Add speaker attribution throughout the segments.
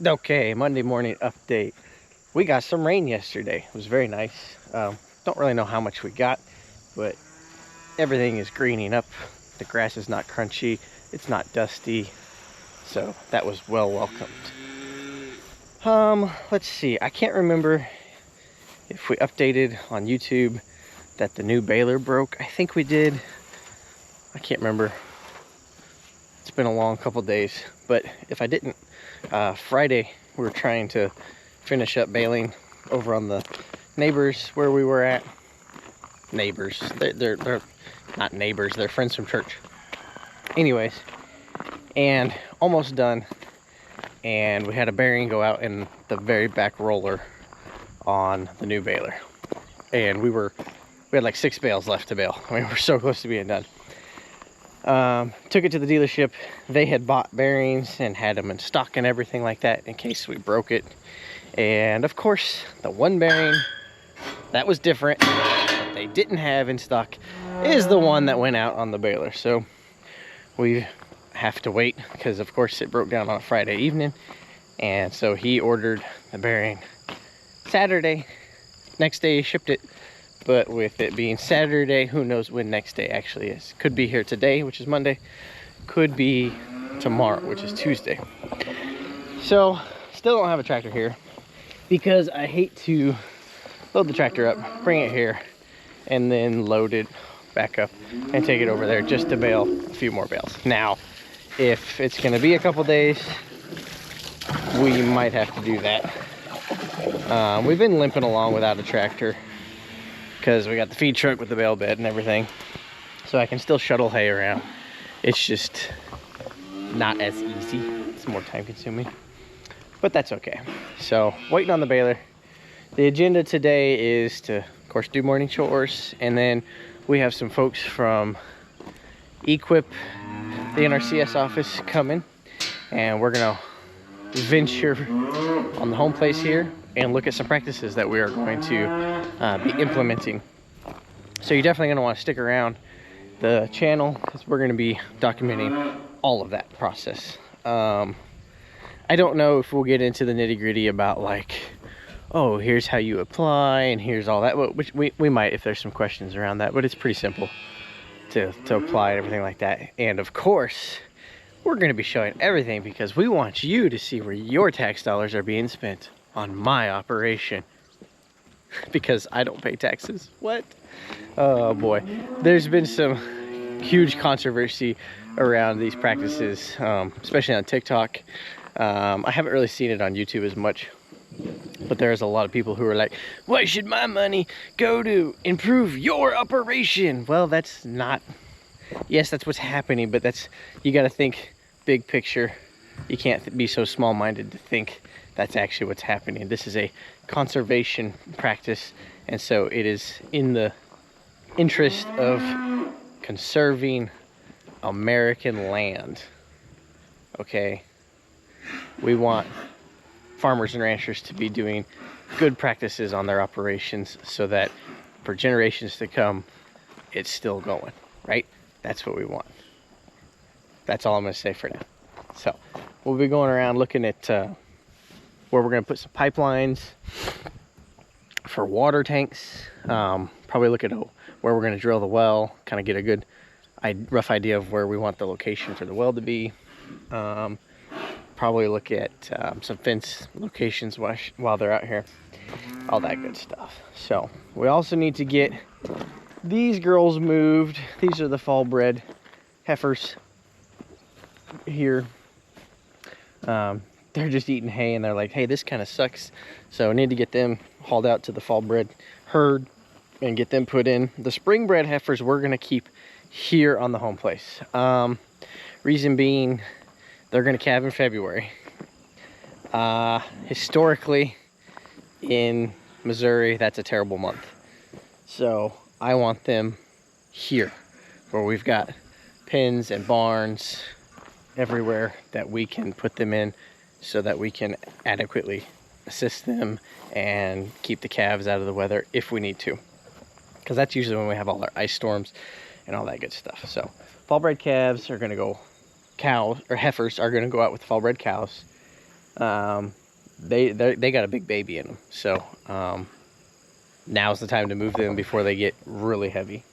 Speaker 1: Okay, Monday morning update. We got some rain yesterday. It was very nice. Don't really know how much we got, but everything is greening up. The grass is not crunchy. It's not dusty. So that was well welcomed. Let's see. I can't remember if we updated on YouTube that the new baler broke. I think we did. I can't remember. It's been a long couple days, but if I didn't, Friday we were trying to finish up baling over on the neighbors where we were at. Neighbors, they're not neighbors, they're friends from church. Anyways, and almost done, and we had a bearing go out in the very back roller on the new baler, and we had like 6 bales left to bale. I mean, we're so close to being done. Took it to the dealership. They had bought bearings and had them in stock and everything like that in case we broke it. And of course, the one bearing that was different, that they didn't have in stock, is the one that went out on the baler. So we have to wait because of course it broke down on a Friday evening. And so he ordered the bearing Saturday. Next day he shipped it. But with it being Saturday, who knows when next day actually is. Could be here today, which is Monday. Could be tomorrow, which is Tuesday. So, still don't have a tractor here because I hate to load the tractor up, bring it here, and then load it back up and take it over there just to bale a few more bales. Now, if it's going to be a couple days, we might have to do that. We've been limping along without a tractor, because we got the feed truck with the bale bed and everything, so I can still shuttle hay around. It's just not as easy. It's more time consuming, but that's okay. So waiting on the baler. The agenda today is to, of course, do morning chores, and then we have some folks from Equip, the NRCS office, coming, and we're gonna venture on the home place here and look at some practices that we are going to be implementing. So you're definitely going to want to stick around the channel because we're going to be documenting all of that process. I don't know if we'll get into the nitty-gritty about like, oh, here's how you apply and here's all that, which we might if there's some questions around that, but it's pretty simple to apply and everything like that. And of course, we're going to be showing everything because we want you to see where your tax dollars are being spent on my operation, because I don't pay taxes. What? Oh boy, there's been some huge controversy around these practices, especially on TikTok. I haven't really seen it on YouTube as much, but there's a lot of people who are like, why should my money go to improve your operation? Well, that's not, yes, that's what's happening, but that's, you got to think big picture. You can't be so small-minded to think that's actually what's happening. This is a conservation practice, and so it is in the interest of conserving American land. Okay? We want farmers and ranchers to be doing good practices on their operations so that for generations to come, it's still going, right? That's what we want. That's all I'm going to say for now. So we'll be going around looking at where we're going to put some pipelines for water tanks. Probably look at where we're going to drill the well, kind of get a good rough idea of where we want the location for the well to be. Probably look at some fence locations while they're out here, all that good stuff. So we also need to get these girls moved. These are the fall bred heifers here. They're just eating hay and they're like, hey, this kind of sucks. So I need to get them hauled out to the fall bred herd and get them put in. The spring bred heifers we're going to keep here on the home place. Reason being, they're going to calve in February. Historically, in Missouri, that's a terrible month. So I want them here where we've got pens and barns everywhere that we can put them in so that we can adequately assist them and keep the calves out of the weather if we need to, because that's usually when we have all our ice storms and all that good stuff. So fall bred calves are going to go, cows or heifers are going to go out with fall bred cows, They got a big baby in them, so now's the time to move them before they get really heavy,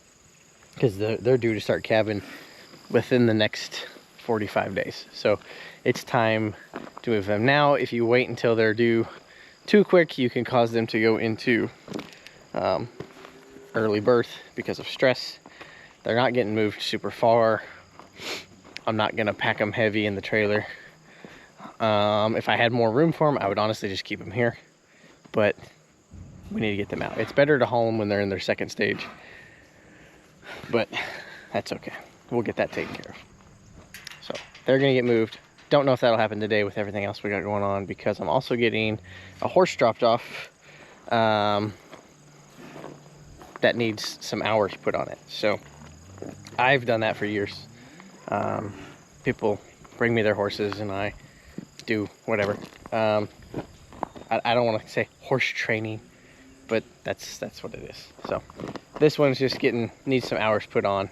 Speaker 1: because they're due to start calving within the next 45 days. So it's time to move them now. If you wait until they're due too quick, you can cause them to go into early birth because of stress. They're not getting moved super far. I'm not gonna pack them heavy in the trailer. If I had more room for them, I would honestly just keep them here, but we need to get them out. It's better to haul them when they're in their second stage, but that's okay. We'll get that taken care of. So they're gonna get moved. Don't know if that'll happen today with everything else we got going on, because I'm also getting a horse dropped off that needs some hours put on it. So I've done that for years. People bring me their horses and I do whatever. I don't want to say horse training, but that's what it is. So this one's just needs some hours put on.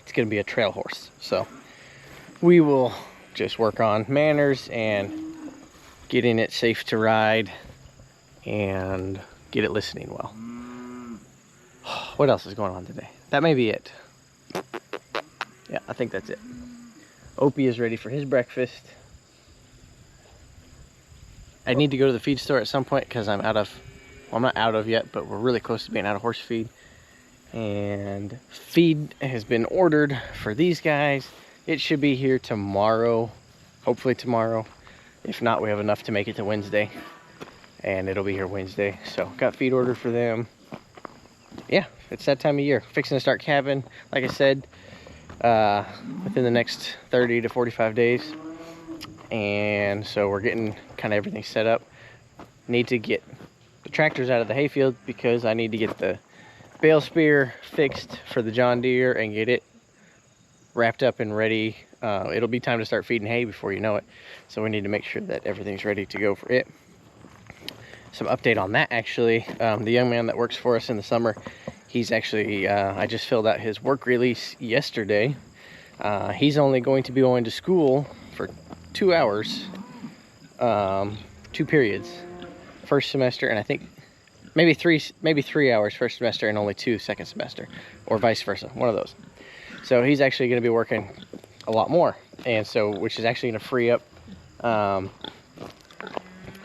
Speaker 1: It's gonna be a trail horse, so we will just work on manners and getting it safe to ride and get it listening well. What else is going on today? That may be it. Yeah, I think that's it. Opie is ready for his breakfast. I need to go to the feed store at some point because I'm out of, well, I'm not out of yet, but we're really close to being out of horse feed. And feed has been ordered for these guys. It should be here tomorrow, hopefully tomorrow. If not, we have enough to make it to Wednesday, and it'll be here Wednesday. So got feed ordered for them. Yeah, it's that time of year. Fixing to start calving, like I said, within the next 30 to 45 days. And so we're getting kind of everything set up. Need to get the tractors out of the hayfield because I need to get the bale spear fixed for the John Deere and get it wrapped up and ready. It'll be time to start feeding hay before you know it. So we need to make sure that everything's ready to go for it. Some update on that, actually. The young man that works for us in the summer, he's actually, I just filled out his work release yesterday. He's only going to be going to school for 2 hours, 2 periods, first semester, and I think maybe three hours first semester and only 2 second semester, or vice versa, one of those. So he's actually going to be working a lot more, and so which is actually going to free up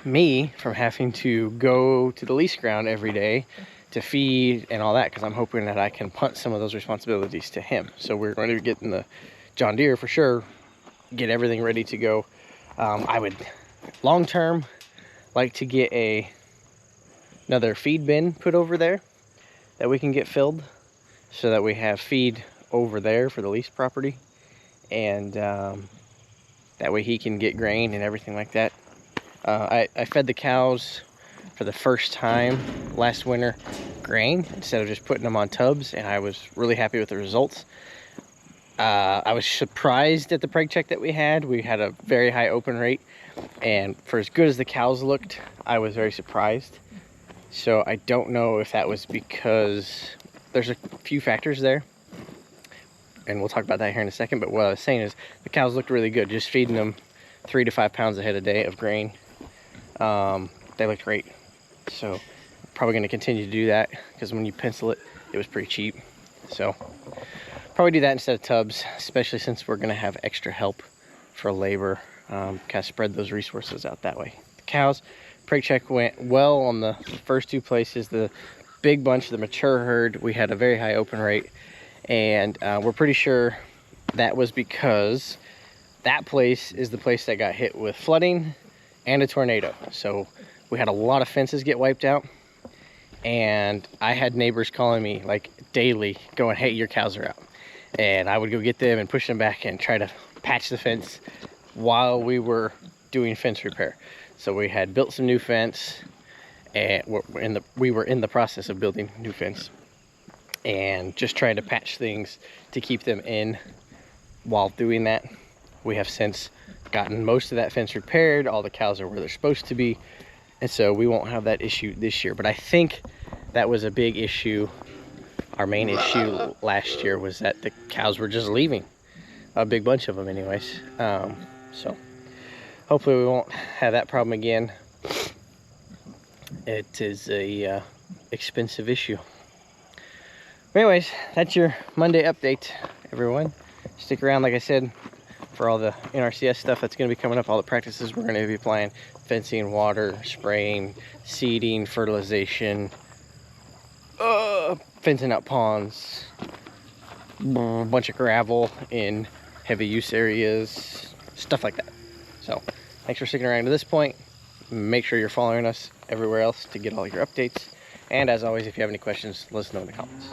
Speaker 1: me from having to go to the lease ground every day to feed and all that, because I'm hoping that I can punt some of those responsibilities to him. So we're going to be getting the John Deere for sure, get everything ready to go. I would long term like to get another feed bin put over there that we can get filled, so that we have feed over there for the lease property, and that way he can get grain and everything like that. I fed the cows for the first time last winter grain instead of just putting them on tubs, and I was really happy with the results. I was surprised at the preg check that we had. We had a very high open rate, and for as good as the cows looked, I was very surprised. So I don't know if that was because there's a few factors there, and we'll talk about that here in a second. But what I was saying is the cows looked really good, just feeding them 3 to 5 pounds a head a day of grain. They looked great. So probably going to continue to do that, because when you pencil it, it was pretty cheap. So probably do that instead of tubs, especially since we're going to have extra help for labor. Kind of spread those resources out that way. The cows, preg check went well on the first 2 places. The big bunch, the mature herd, we had a very high open rate, and we're pretty sure that was because that place is the place that got hit with flooding and a tornado. So we had a lot of fences get wiped out, and I had neighbors calling me like daily going, hey, your cows are out. And I would go get them and push them back and try to patch the fence while we were doing fence repair. So we had built some new fence, and we were in the process of building new fence, and just trying to patch things to keep them in while doing that. We have since gotten most of that fence repaired. All the cows are where they're supposed to be, and so we won't have that issue this year. But I think that was a big issue. Our main issue last year was that the cows were just leaving, a big bunch of them anyways. So hopefully we won't have that problem again. It is a expensive issue. Anyways, that's your Monday update, everyone. Stick around, like I said, for all the NRCS stuff that's going to be coming up, all the practices we're going to be applying: fencing, water, spraying, seeding, fertilization, fencing out ponds, a bunch of gravel in heavy use areas, stuff like that. So thanks for sticking around to this point. Make sure you're following us everywhere else to get all your updates. And as always, if you have any questions, let us know in the comments.